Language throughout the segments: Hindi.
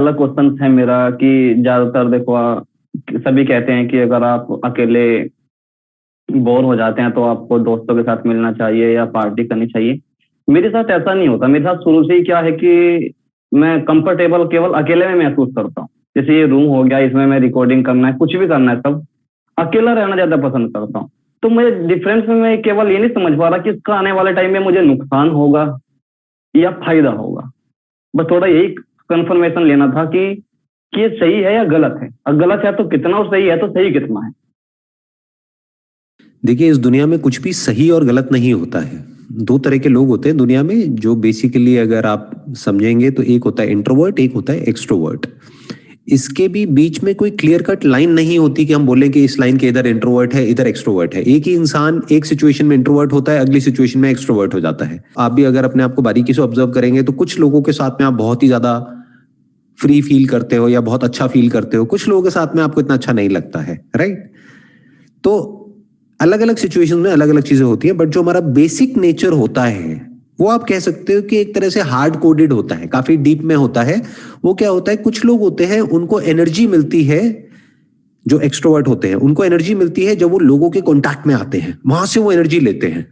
अलग क्वेश्चन है मेरा कि ज्यादातर देखो सभी कहते हैं कि अगर आप अकेले बोर हो जाते हैं तो आपको दोस्तों के साथ मिलना चाहिए या पार्टी करनी चाहिए। मेरे साथ ऐसा नहीं होता। मेरे साथ शुरू से ही क्या है कि मैं कंफर्टेबल केवल अकेले में महसूस करता हूँ। जैसे ये रूम हो गया, इसमें मैं रिकॉर्डिंग करना है, कुछ भी करना है, सब अकेला रहना ज्यादा पसंद करता हूँ। तो मुझे डिफरेंस में मैं केवल ये नहीं समझ पा रहा कि इसका आने वाले टाइम में मुझे नुकसान होगा या फायदा होगा। बस थोड़ा यही कंफर्मेशन लेना था कि ये सही है या गलत है, और गलत है तो कितना, और सही है तो सही कितना है। देखिए, इस दुनिया में कुछ भी सही और गलत नहीं होता है। दो तरह के लोग होते हैं दुनिया में, जो बेसिकली अगर आप समझेंगे तो एक होता है इंट्रोवर्ट, एक होता है एक्सट्रोवर्ट। इसके भी बीच में कोई क्लियर कट लाइन नहीं होती कि हम बोलें कि इस लाइन के इधर इंट्रोवर्ट है, इधर एक्सट्रोवर्ट है। एक ही इंसान एक सिचुएशन में इंट्रोवर्ट होता है, अगली सिचुएशन में एक्सट्रोवर्ट हो जाता है। आप भी अगर अपने आप को बारीकी से ऑब्जर्व करेंगे तो कुछ लोगों के साथ में आप बहुत ही ज्यादा फ्री फील करते हो या बहुत अच्छा फील करते हो, कुछ लोगों के साथ में आपको इतना अच्छा नहीं लगता है, राइट? तो अलग अलग सिचुएशन में अलग अलग चीजें होती हैं, बट जो हमारा बेसिक नेचर होता है वो आप कह सकते हो कि एक तरह से हार्ड कोडेड होता है, काफी डीप में होता है। वो क्या होता है, कुछ लोग होते हैं उनको एनर्जी मिलती है, जो एक्सट्रोवर्ट होते हैं उनको एनर्जी मिलती है जब वो लोगों के कांटेक्ट में आते हैं, वहां से वो एनर्जी लेते हैं।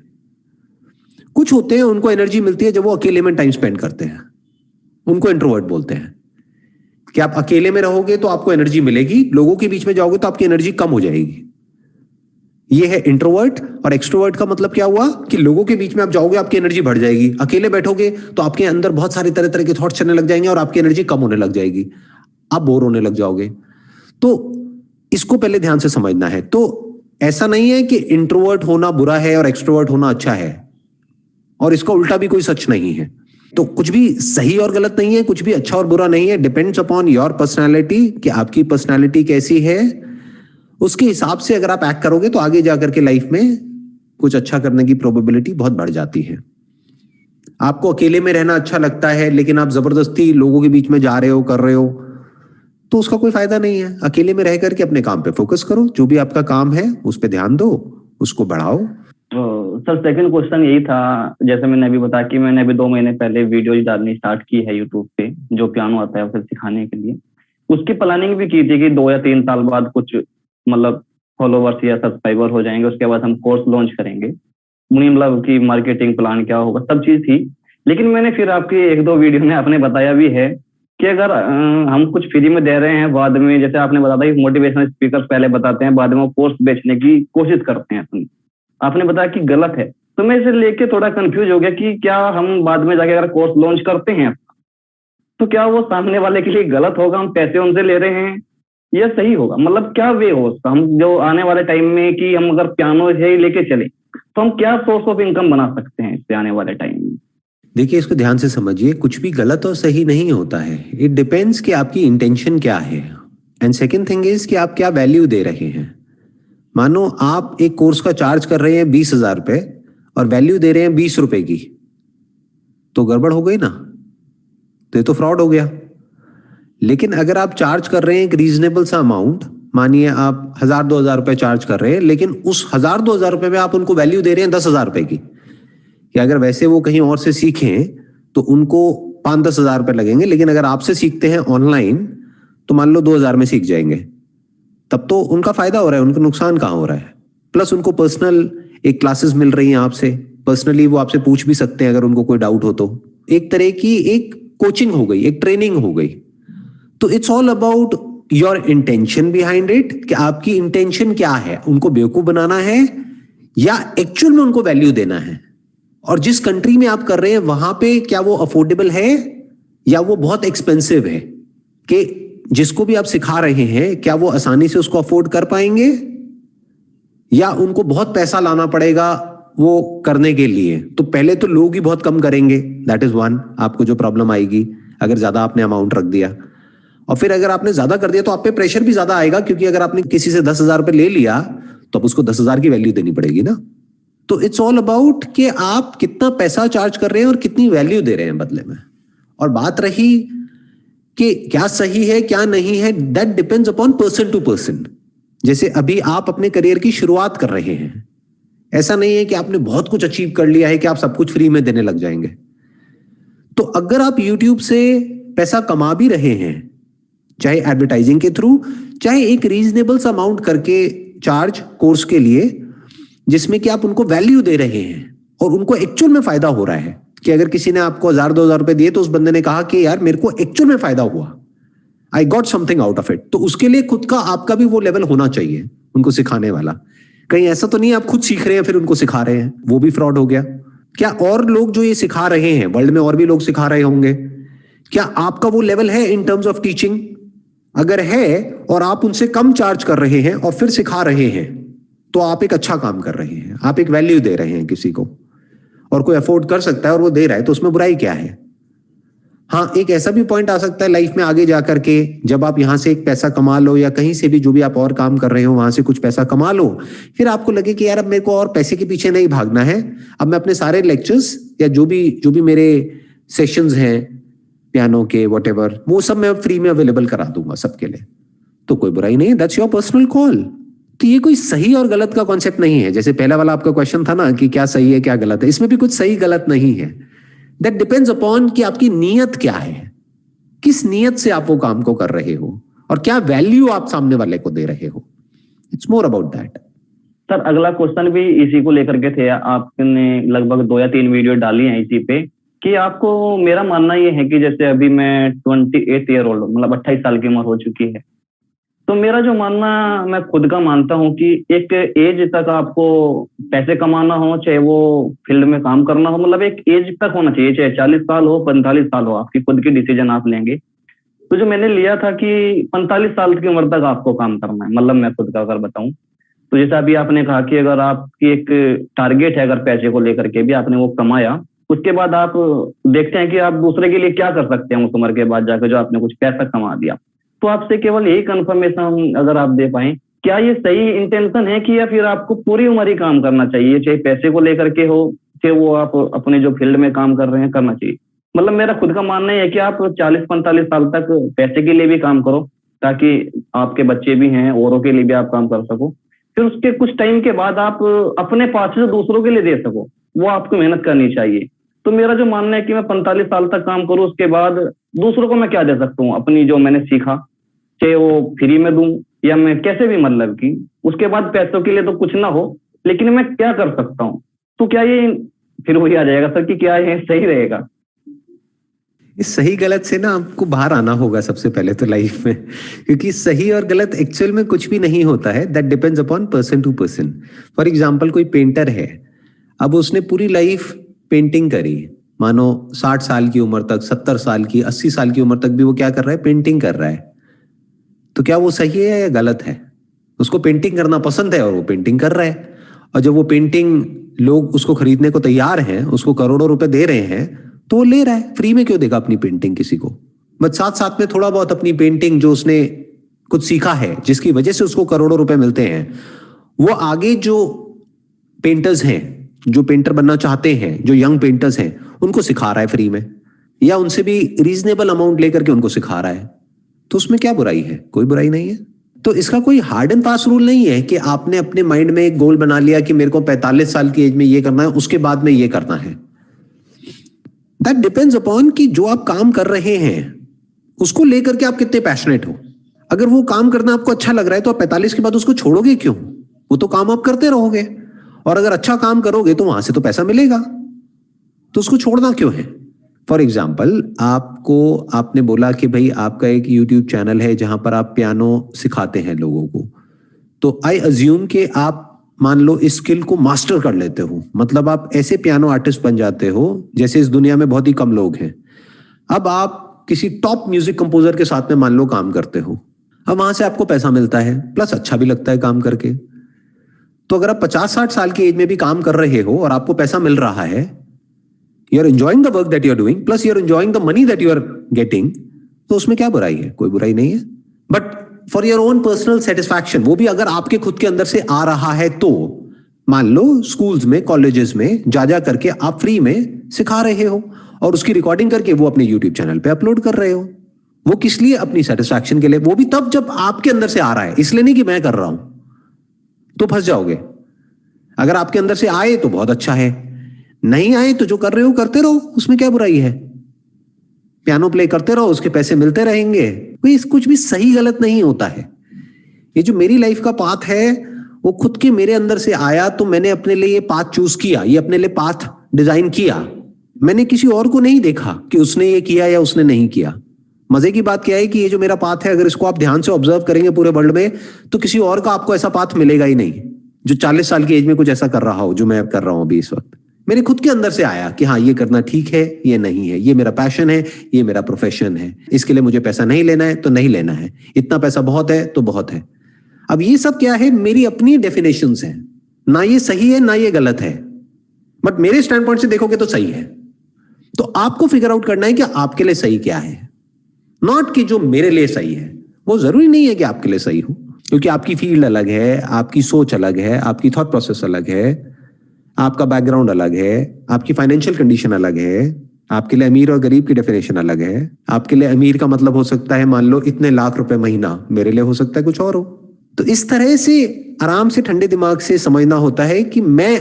कुछ होते हैं उनको एनर्जी मिलती है जब वो अकेले में टाइम स्पेंड करते हैं, उनको इंट्रोवर्ट बोलते हैं। कि आप अकेले में रहोगे तो आपको एनर्जी मिलेगी, लोगों के बीच में जाओगे तो आपकी एनर्जी कम हो जाएगी। ये है इंट्रोवर्ट। और एक्सट्रोवर्ट का मतलब क्या हुआ कि लोगों के बीच में आप जाओगे आपकी एनर्जी बढ़ जाएगी, अकेले बैठोगे तो आपके अंदर बहुत सारे तरह तरह के थॉट्स चलने लग जाएंगे और आपकी एनर्जी कम होने लग जाएगी, आप बोर होने लग जाओगे। तो इसको पहले ध्यान से समझना है। तो ऐसा नहीं है कि इंट्रोवर्ट होना बुरा है और एक्सट्रोवर्ट होना अच्छा है, और इसका उल्टा भी कोई सच नहीं है। तो कुछ भी सही और गलत नहीं है, कुछ भी अच्छा और बुरा नहीं है। डिपेंड्स अपॉन योर पर्सनैलिटी कि आपकी पर्सनैलिटी कैसी है। उसके हिसाब से अगर आप एक्ट करोगे तो आगे जाकर के लाइफ में कुछ अच्छा करने की प्रोबेबिलिटी बहुत बढ़ जाती है। आपको अकेले में रहना अच्छा लगता है लेकिन आप जबरदस्ती लोगों के बीच में जा रहे हो, कर रहे हो, तो उसका कोई फायदा नहीं है। अकेले में रह करके अपने काम पे फोकस करो, जो भी आपका काम है उस पर ध्यान दो, उसको बढ़ाओ। तो सर सेकंड क्वेश्चन यही था, जैसे मैंने अभी बताया कि मैंने अभी 2 महीने पहले वीडियो डालनी स्टार्ट की है यूट्यूब पे, जो पियानो आता है उसे सिखाने के लिए। उसकी प्लानिंग भी की थी कि 2 या 3 साल बाद कुछ मतलब फॉलोवर्स या सब्सक्राइबर हो जाएंगे, उसके बाद हम कोर्स लॉन्च करेंगे। मतलब कि मार्केटिंग प्लान क्या होगा, सब चीज थी। लेकिन मैंने फिर आपकी 1-2 वीडियो में आपने बताया भी है कि अगर हम कुछ फ्री में दे रहे हैं, बाद में जैसे आपने बताया कि मोटिवेशनल स्पीकर पहले बताते हैं, बाद में वो कोर्स बेचने की कोशिश करते हैं, आपने बताया कि गलत है। तो मैं इसे लेके थोड़ा कंफ्यूज हो गया कि क्या हम बाद में जाके अगर कोर्स लॉन्च करते हैं तो क्या वो सामने वाले के लिए गलत होगा, हम पैसे उनसे ले रहे हैं, या सही होगा? मतलब क्या वे हो उसका, हम जो आने वाले टाइम में कि हम अगर पियानो ही लेके चले तो हम क्या सोर्स ऑफ इनकम बना सकते हैं इससे आने वाले टाइम में? देखिए, इसको ध्यान से समझिए, कुछ भी गलत और सही नहीं होता है। इट डिपेंड्स कि आपकी इंटेंशन क्या है, एंड सेकंड थिंग इज कि आप क्या वैल्यू दे रहे हैं। मानो आप एक कोर्स का चार्ज कर रहे हैं 20,000 रुपए और वैल्यू दे रहे हैं 20 रुपए की, तो गड़बड़ हो गई ना, तो ये तो फ्रॉड हो गया। लेकिन अगर आप चार्ज कर रहे हैं एक रीजनेबल सा अमाउंट, मानिए आप 1,000-2,000 रुपए चार्ज कर रहे हैं, लेकिन उस 1,000-2,000 रुपए में आप उनको वैल्यू दे रहे हैं 10,000 रुपए की, कि अगर वैसे वो कहीं और से सीखें तो उनको 5-10 हज़ार रुपए लगेंगे, लेकिन अगर आपसे सीखते हैं ऑनलाइन तो मान लो 2,000 में सीख जाएंगे, तब तो उनका फायदा हो रहा है, उनका नुकसान कहाँ हो रहा है? प्लस उनको पर्सनल एक क्लासेस मिल रही हैं आपसे, पर्सनली वो आपसे पूछ भी सकते हैं अगर उनको कोई डाउट हो तो। एक तरह की एक कोचिंग हो गई, एक ट्रेनिंग हो गई। तो it's all about your intention behind it, कि आपकी इंटेंशन क्या है, उनको बेवकूफ बनाना है या एक्चुअल में उनको वैल्यू देना है। और जिस कंट्री में आप कर रहे हैं वहां पे क्या वो अफोर्डेबल है या वो बहुत एक्सपेंसिव है, कि जिसको भी आप सिखा रहे हैं क्या वो आसानी से उसको अफोर्ड कर पाएंगे या उनको बहुत पैसा लाना पड़ेगा वो करने के लिए। तो पहले तो लोग ही बहुत कम करेंगे, दैट इज वन, आपको जो प्रॉब्लम आएगी अगर ज्यादा आपने अमाउंट रख दिया। और फिर अगर आपने ज्यादा कर दिया तो आप पे प्रेशर भी ज्यादा आएगा, क्योंकि अगर आपने किसी से 10,000 रुपए ले लिया तो अब उसको 10,000 की वैल्यू देनी पड़ेगी ना। तो इट्स ऑल अबाउट कि आप कितना पैसा चार्ज कर रहे हैं और कितनी वैल्यू दे रहे हैं बदले में। और बात रही कि क्या सही है क्या नहीं है, that depends upon person to person. जैसे अभी आप अपने करियर की शुरुआत कर रहे हैं, ऐसा नहीं है कि आपने बहुत कुछ अचीव कर लिया है कि आप सब कुछ फ्री में देने लग जाएंगे। तो अगर आप YouTube से पैसा कमा भी रहे हैं चाहे एडवर्टाइजिंग के थ्रू, चाहे एक रीजनेबल सा अमाउंट करके चार्ज कोर्स के लिए, जिसमें कि आप उनको वैल्यू दे रहे हैं और उनको एक्चुअल में फायदा हो रहा है। कि अगर किसी ने आपको 1000-2000 रुपए दिए तो उस बंदे ने कहा कि यार मेरे को एक्चुअल में फायदा हुआ, I got something out of it, तो उसके लिए खुद का आपका भी वो लेवल होना चाहिए उनको सिखाने वाला। कहीं ऐसा तो नहीं आप खुद सीख रहे हैं फिर उनको सिखा रहे हैं, वो भी फ्रॉड हो गया। क्या और लोग जो ये सिखा रहे हैं, वर्ल्ड में और भी लोग सिखा रहे होंगे, क्या आपका वो लेवल है इन टर्म्स ऑफ टीचिंग? अगर है और आप उनसे कम चार्ज कर रहे हैं और फिर सिखा रहे हैं, तो आप एक अच्छा काम कर रहे हैं, आप एक वैल्यू दे रहे हैं किसी को। और कोई अफोर्ड कर सकता है और वो दे रहा है तो उसमें बुराई क्या है? हाँ, एक ऐसा भी पॉइंट आ सकता है लाइफ में आगे जाकर के, जब आप यहां से एक पैसा कमा लो या कहीं से भी जो भी आप और काम कर रहे हो वहां से कुछ पैसा कमा लो, फिर आपको लगे कि यार अब मेरे को और पैसे के पीछे नहीं भागना है, अब मैं अपने सारे लेक्चर्स या जो भी मेरे सेशंस हैं पियानो के व्हाटएवर, वो सब मैं फ्री में अवेलेबल करा दूंगा सबके लिए। तो कोई बुराई नहीं, दैट्स योर पर्सनल कॉल। तो ये कोई सही और गलत का कॉन्सेप्ट नहीं है। जैसे पहला वाला आपका क्वेश्चन था ना कि क्या सही है क्या गलत है, इसमें भी कुछ सही गलत नहीं है। दैट डिपेंड्स अपॉन कि आपकी नीयत क्या है, किस नीयत से आप वो काम को कर रहे हो और क्या वैल्यू आप सामने वाले को दे रहे हो। It's more about that. Sir अगला क्वेश्चन भी इसी को लेकर के थे, आपने लगभग 2 या 3 वीडियो डाली हैं इसी पे, कि आपको, मेरा मानना ये है कि जैसे अभी मैं 28 ईयर ओल्ड, मतलब 28 साल की उम्र हो चुकी है, तो मेरा जो मानना, मैं खुद का मानता हूँ कि एक एज तक आपको पैसे कमाना हो, चाहे वो फील्ड में काम करना हो, मतलब एक एज तक होना चाहिए, चाहे 40 साल हो 45 साल हो, आपकी खुद की डिसीजन आप लेंगे। तो जो मैंने लिया था कि 45 साल की उम्र तक आपको काम करना है, मतलब मैं खुद का अगर बताऊं तो जैसा अभी आपने कहा कि अगर आपकी एक टारगेट है, अगर पैसे को लेकर के भी आपने वो कमाया, उसके बाद आप देखते हैं कि आप दूसरे के लिए क्या कर सकते हैं उस उम्र के बाद जाकर, जो आपने कुछ पैसा कमा दिया। तो आपसे केवल यही कंफर्मेशन अगर आप दे पाए, क्या ये सही इंटेंशन है कि या फिर आपको पूरी उम्र ही काम करना चाहिए, चाहे पैसे को लेकर के हो, चाहे वो आप अपने जो फील्ड में काम कर रहे हैं करना चाहिए? मतलब मेरा खुद का मानना है कि आप 40-45 साल तक पैसे के लिए भी काम करो, ताकि आपके बच्चे भी हैं, औरों के लिए भी आप काम कर सको, फिर उसके कुछ टाइम के बाद आप अपने पास से दूसरों के लिए दे सको, वो आपको मेहनत करनी चाहिए। तो मेरा जो मानना है कि मैं 45 साल तक काम करूं, उसके बाद दूसरों को मैं क्या दे सकता हूँ, अपनी जो मैंने सीखा, चाहे वो फ्री में दूं या मैं कैसे भी, मतलब कि उसके बाद पैसों के लिए तो कुछ ना हो, लेकिन मैं क्या कर सकता हूँ। तो क्या ये फिर वही आ जाएगा सर कि क्या ये सही रहेगा? इस सही गलत से ना आपको बाहर आना होगा सबसे पहले तो लाइफ में, क्योंकि सही और गलत एक्चुअल में कुछ भी नहीं होता है। That depends upon person to person. For example कोई पेंटर है, अब उसने पूरी लाइफ पेंटिंग करी, मानो 60 साल की उम्र तक, 70 साल की, 80 साल की उम्र तक भी वो क्या कर रहा है, पेंटिंग कर रहा है। तो क्या वो सही है या गलत है? उसको पेंटिंग करना पसंद है और वो पेंटिंग कर रहा है, और जब वो पेंटिंग लोग उसको खरीदने को तैयार हैं, उसको करोड़ों रुपए दे रहे हैं, तो वो ले रहा है। फ्री में क्यों देगा अपनी पेंटिंग किसी को? बस साथ साथ में थोड़ा बहुत अपनी पेंटिंग जो उसने कुछ सीखा है, जिसकी वजह से उसको करोड़ों रुपए मिलते हैं, वो आगे जो पेंटर्स हैं, जो पेंटर बनना चाहते हैं, जो यंग पेंटर्स हैं, उनको सिखा रहा है फ्री में, या उनसे भी रीजनेबल अमाउंट लेकर के उनको सिखा रहा है। तो उसमें क्या बुराई है? कोई बुराई नहीं है। तो इसका कोई हार्ड एंड फास्ट रूल नहीं है कि आपने अपने माइंड में एक गोल बना लिया कि मेरे को 45 साल की एज में ये करना है, उसके बाद में ये करना है। दैट डिपेंड्स अपॉन कि जो आप काम कर रहे हैं उसको लेकर के आप कितने पैशनेट हो। अगर वो काम करना आपको अच्छा लग रहा है तो आप 45 के बाद उसको छोड़ोगे क्यों? वो तो काम आप करते रहोगे, और अगर अच्छा काम करोगे तो वहां से तो पैसा मिलेगा, तो उसको छोड़ना क्यों है? फॉर एग्जाम्पल आपने बोला कि भाई आपका एक यूट्यूब चैनल है जहां पर आप पियानो सिखाते हैं लोगों को, तो आई अज्यूम कि आप मान लो इस स्किल को मास्टर कर लेते हो, मतलब आप ऐसे पियानो आर्टिस्ट बन जाते हो जैसे इस दुनिया में बहुत ही कम लोग हैं। अब आप किसी टॉप म्यूजिक कंपोजर के साथ में मान लो काम करते हो, अब वहां से आपको पैसा मिलता है, प्लस अच्छा भी लगता है काम करके। तो अगर आप 50-60 साल की एज में भी काम कर रहे हो और आपको पैसा मिल रहा है, you are enjoying the work that you are doing, plus you are enjoying the money that you are getting, तो उसमें क्या बुराई है? कोई बुराई नहीं है। But for your own personal satisfaction, वो भी अगर आपके खुद के अंदर से आ रहा है, तो मान लो स्कूल्स में, कॉलेजेस में जा करके आप फ्री में सिखा रहे हो और उसकी रिकॉर्डिंग करके वो अपने यूट्यूब चैनल पे अपलोड कर रहे हो, वो किस लिए? अपनी सेटिस्फैक्शन के लिए। वो भी तब जब आपके अंदर से आ रहा है, इसलिए नहीं कि मैं कर रहा हूं, तो फंस जाओगे। अगर आपके अंदर से आए तो बहुत अच्छा है, नहीं आए तो जो कर रहे हो करते रहो, उसमें क्या बुराई है? पियानो प्ले करते रहो, उसके पैसे मिलते रहेंगे। कोई कुछ भी सही गलत नहीं होता है। ये जो मेरी लाइफ का पाथ है वो खुद के मेरे अंदर से आया, तो मैंने अपने लिए ये पाथ चूज किया, ये अपने लिए पाथ डिजाइन किया। मैंने किसी और को नहीं देखा कि उसने ये किया या उसने नहीं किया। मजे की बात क्या है कि ये जो मेरा पाथ है, अगर इसको आप ध्यान से ऑब्जर्व करेंगे पूरे वर्ल्ड में, तो किसी और का आपको ऐसा पाथ मिलेगा ही नहीं जो 40 साल की एज में कुछ ऐसा कर रहा हो जो मैं कर रहा हूं अभी इस वक्त। मेरे खुद के अंदर से आया कि हाँ, ये करना ठीक है, ये नहीं है, ये मेरा पैशन है, ये मेरा प्रोफेशन है, इसके लिए मुझे पैसा नहीं लेना है तो नहीं लेना है, इतना पैसा बहुत है तो बहुत है। अब ये सब क्या है, मेरी अपनी डेफिनेशंस हैं, ना ये सही है ना ये गलत है, बट मेरे स्टैंड पॉइंट से देखोगे तो सही है। तो आपको फिगर आउट करना है कि आपके लिए सही क्या है, नॉट कि जो मेरे लिए सही है। वो जरूरी नहीं है कि आपके लिए सही हो, क्योंकि आपकी फील्ड अलग है, आपकी सोच अलग है, आपकी थॉट प्रोसेस अलग है, आपका बैकग्राउंड अलग है, आपकी फाइनेंशियल कंडीशन अलग है, आपके लिए अमीर और गरीब की डेफिनेशन अलग है। आपके लिए अमीर का मतलब हो सकता है मान लो इतने लाख रुपए महीना, मेरे लिए हो सकता है कुछ और हो। तो इस तरह से आराम से ठंडे दिमाग से समझना होता है कि मैं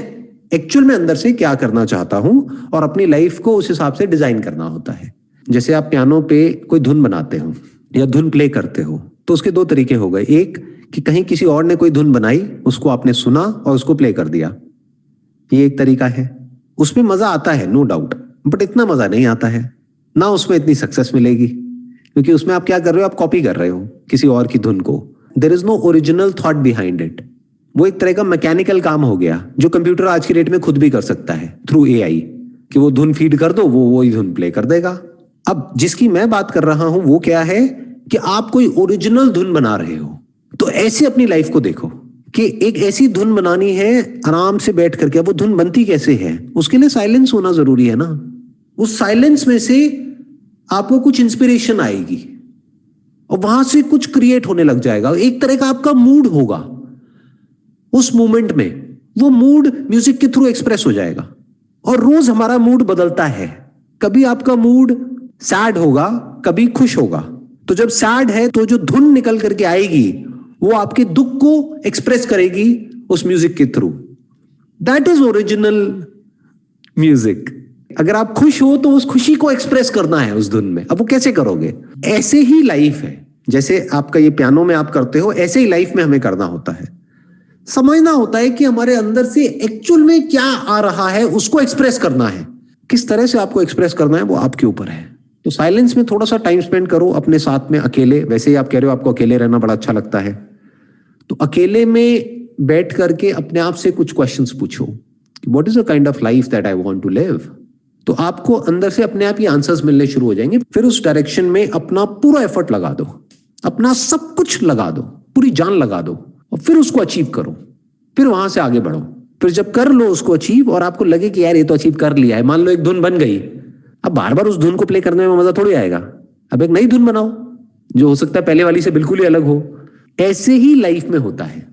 एक्चुअल में अंदर से क्या करना चाहता हूं, और अपनी लाइफ को उस हिसाब से डिजाइन करना होता है। जैसे आप पियानो पे कोई धुन बनाते हो या धुन प्ले करते हो, तो उसके दो तरीके हो गए। एक कि कहीं किसी और ने कोई धुन बनाई, उसको आपने सुना और उसको प्ले कर दिया, ये एक तरीका है। उसमें मजा आता है नो डाउट, बट इतना मजा नहीं आता है, ना उसमें इतनी सक्सेस मिलेगी, क्योंकि उसमें आप क्या कर रहे हो, आप कॉपी कर रहे हो किसी और की धुन को। There is no original thought behind it. वो एक तरह का मैकेनिकल काम हो गया जो कंप्यूटर आज की डेट में खुद भी कर सकता है थ्रू एआई, कि वो धुन फीड कर दो, वो वही धुन प्ले कर देगा। अब जिसकी मैं बात कर रहा हूं वो क्या है कि आप कोई ओरिजिनल धुन बना रहे हो। तो ऐसे अपनी लाइफ को देखो कि एक ऐसी धुन बनानी है आराम से बैठ करके। अब वो धुन बनती कैसे है, उसके लिए साइलेंस होना जरूरी है ना। उस साइलेंस में से आपको कुछ इंस्पिरेशन आएगी और वहां से कुछ क्रिएट होने लग जाएगा। एक तरह का आपका मूड होगा उस मोमेंट में, वो मूड म्यूजिक के थ्रू एक्सप्रेस हो जाएगा। और रोज हमारा मूड बदलता है, कभी आपका मूड सैड होगा, कभी खुश होगा। तो जब सैड है तो जो धुन निकल करके आएगी वो आपके दुख को एक्सप्रेस करेगी उस म्यूजिक के through. That is original music. अगर आप खुश हो तो उस खुशी को एक्सप्रेस करना है उस धुन में। अब वो कैसे करोगे? ऐसे ही लाइफ है, जैसे आपका ये पियानो में आप करते हो, ऐसे ही लाइफ में हमें करना होता है। समझना होता है कि हमारे अंदर से एक्चुअल में क्या आ रहा है, उसको एक्सप्रेस करना है। किस तरह से आपको एक्सप्रेस करना है वो आपके ऊपर है। तो साइलेंस में थोड़ा सा टाइम स्पेंड करो अपने साथ में, अकेले। वैसे ही आप कह रहे हो आपको अकेले रहना बड़ा अच्छा लगता है, तो अकेले में बैठ करके अपने आप से कुछ क्वेश्चंस पूछो, what is the kind of life that I want to live. तो आपको अंदर से अपने आप ही आंसर्स मिलने शुरू हो जाएंगे। फिर उस डायरेक्शन में अपना पूरा एफर्ट लगा दो, अपना सब कुछ लगा दो, पूरी जान लगा दो, और फिर उसको अचीव करो। फिर वहां से आगे बढ़ो। फिर जब कर लो उसको अचीव और आपको लगे कि यार ये तो अचीव कर लिया है, मान लो एक धुन बन गई, अब बार बार उस धुन को प्ले करने में मजा थोड़ी आएगा। अब एक नई धुन बनाओ जो हो सकता है पहले वाली से बिल्कुल ही अलग हो। ऐसे ही लाइफ में होता है।